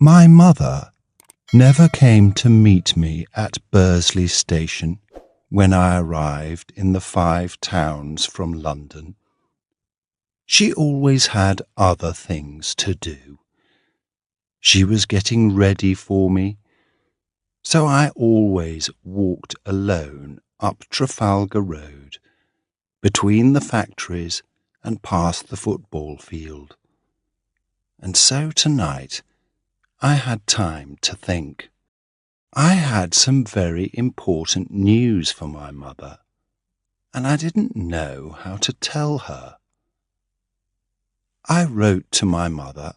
My mother never came to meet me at Bursley Station when I arrived in the 5 Towns from London. She always had other things to do. She was getting ready for me, so I always walked alone up Trafalgar Road, between the factories and past the football field. And so tonight I had time to think. I had some very important news for my mother, and I didn't know how to tell her. I wrote to my mother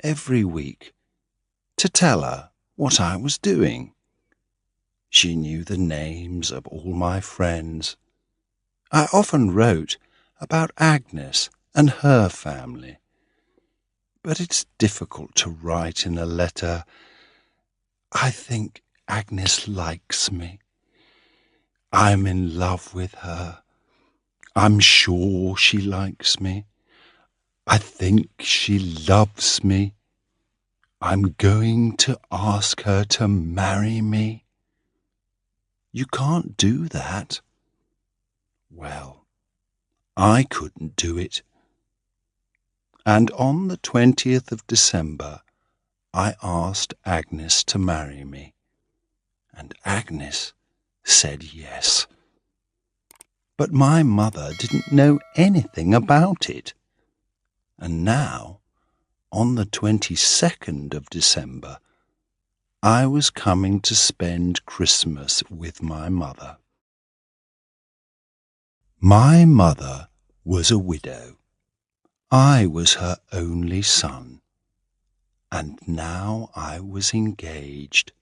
every week to tell her what I was doing. She knew the names of all my friends. I often wrote about Agnes and her family. But it's difficult to write in a letter. I think Agnes likes me. I'm in love with her. I'm sure she likes me. I think she loves me. I'm going to ask her to marry me. You can't do that. Well, I couldn't do it. And on the 20th of December, I asked Agnes to marry me, and Agnes said yes. But my mother didn't know anything about it, and now, on the 22nd of December, I was coming to spend Christmas with my mother. My mother was a widow. I was her only son, and now I was engaged,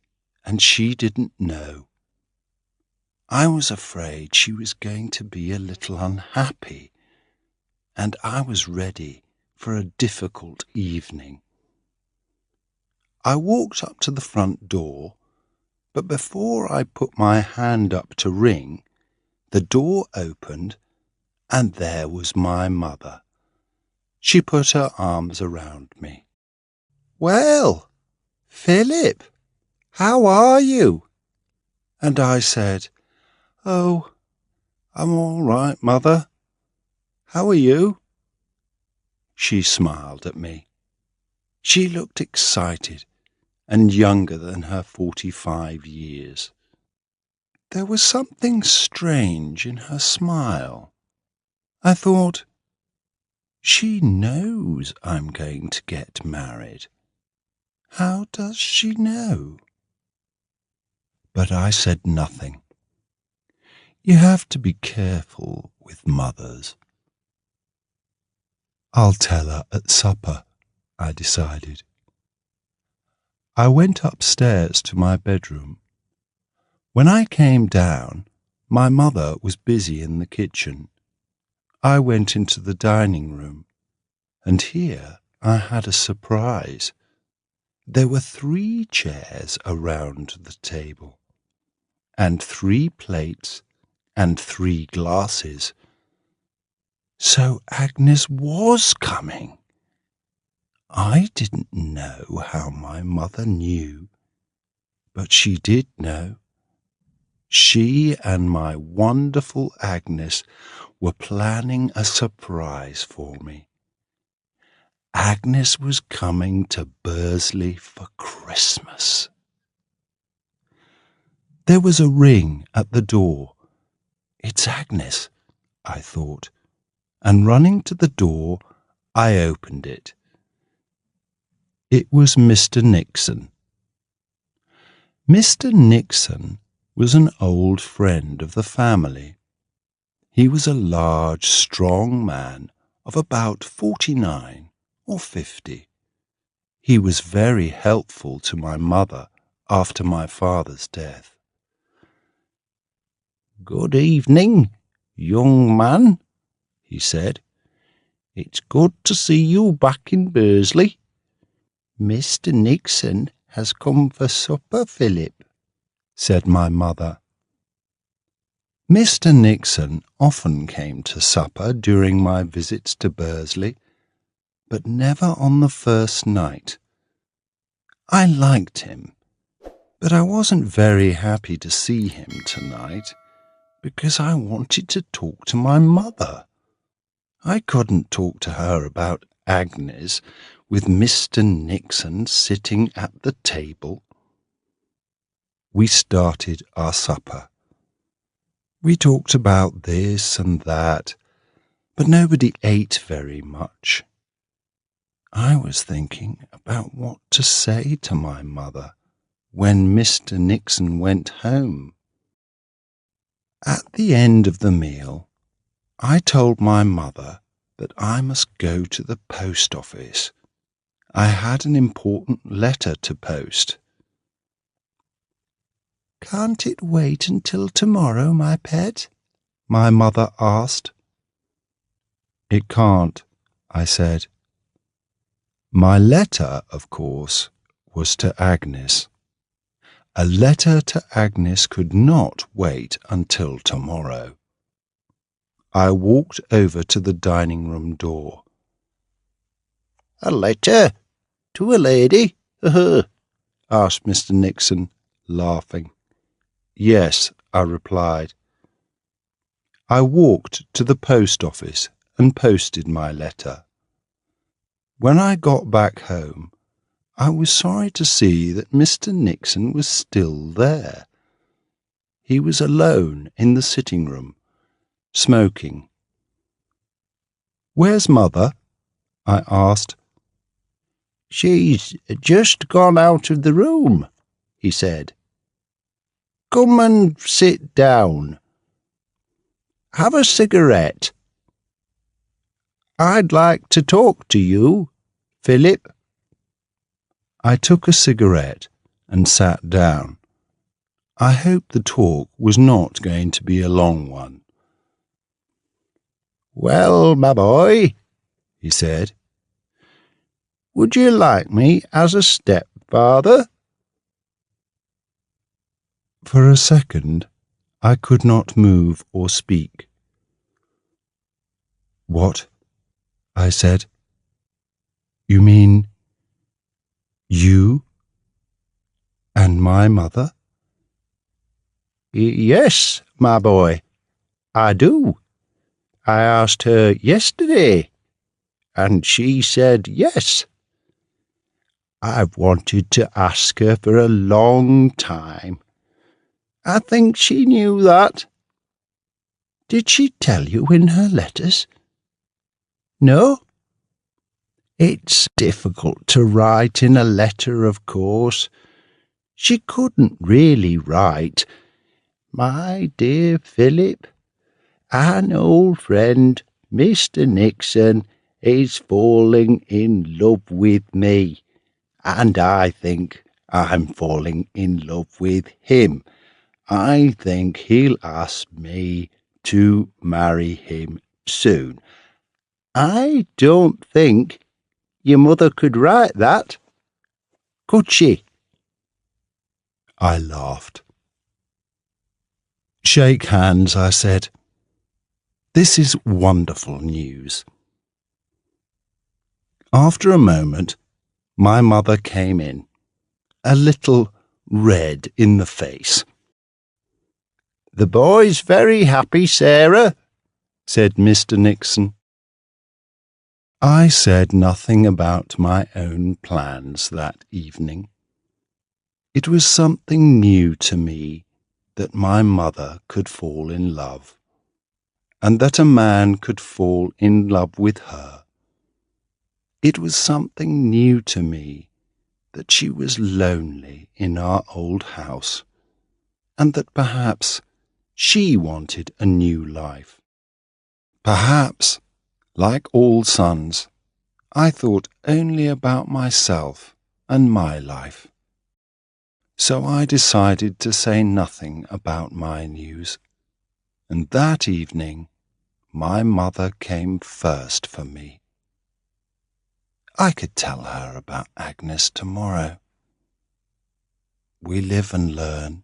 and she didn't know. I was afraid she was going to be a little unhappy, and I was ready for a difficult evening. I walked up to the front door, but before I put my hand up to ring, the door opened, and there was my mother. She put her arms around me. "Well, Philip, how are you?" And I said, "Oh, I'm all right, Mother. How are you?" She smiled at me. She looked excited and younger than her 45 years. There was something strange in her smile. I thought, she knows I'm going to get married. How does she know? But I said nothing. You have to be careful with mothers. I'll tell her at supper, I decided. I went upstairs to my bedroom. When I came down, my mother was busy in the kitchen. I went into the dining room, and here I had a surprise. There were 3 chairs around the table, and 3 plates and 3 glasses. So Agnes was coming. I didn't know how my mother knew, but she did know. She and my wonderful Agnes were planning a surprise for me. Agnes was coming to Bursley for Christmas. There was a ring at the door. It's Agnes, I thought, and running to the door, I opened it. It was Mr. Nixon. Mr. Nixon was an old friend of the family. He was a large, strong man of about 49 or 50. He was very helpful to my mother after my father's death. "Good evening, young man," he said. "It's good to see you back in Bursley. Mr. Nixon has come for supper, Philip," said my mother. Mr. Nixon often came to supper during my visits to Bursley, but never on the first night. I liked him, but I wasn't very happy to see him tonight because I wanted to talk to my mother. I couldn't talk to her about Agnes with Mr. Nixon sitting at the table. We started our supper. We talked about this and that, but nobody ate very much. I was thinking about what to say to my mother when Mr. Nixon went home. At the end of the meal, I told my mother that I must go to the post office. I had an important letter to post. "Can't it wait until tomorrow, my pet?" my mother asked. "It can't," I said. My letter, of course, was to Agnes. A letter to Agnes could not wait until tomorrow. I walked over to the dining room door. "A letter? To a lady? Asked Mr. Nixon, laughing. "Yes," I replied. I walked to the post office and posted my letter. When I got back home, I was sorry to see that Mr. Nixon was still there. He was alone in the sitting room, smoking. "Where's Mother?" I asked. "She's just gone out of the room," he said. "Come and sit down. Have a cigarette. I'd like to talk to you, Philip." I took a cigarette and sat down. I hoped the talk was not going to be a long one. "Well, my boy," he said, "would you like me as a stepfather?" For a second, I could not move or speak. "What?" I said. "You mean you and my mother?" "Yes, my boy, I do. I asked her yesterday, and she said yes. I've wanted to ask her for a long time. I think she knew that." "Did she tell you in her letters?" "No. It's difficult to write in a letter, of course. She couldn't really write, 'My dear Philip, an old friend, Mr. Nixon, is falling in love with me, and I think I'm falling in love with him. I think he'll ask me to marry him soon.' I don't think your mother could write that, could she?" I laughed. "Shake hands," I said. "This is wonderful news." After a moment, my mother came in, a little red in the face. "The boy's very happy, Sarah," said Mr. Nixon. I said nothing about my own plans that evening. It was something new to me that my mother could fall in love, and that a man could fall in love with her. It was something new to me that she was lonely in our old house, and that perhaps she wanted a new life. Perhaps, like all sons, I thought only about myself and my life. So I decided to say nothing about my news, and that evening my mother came first for me. I could tell her about Agnes tomorrow. We live and learn.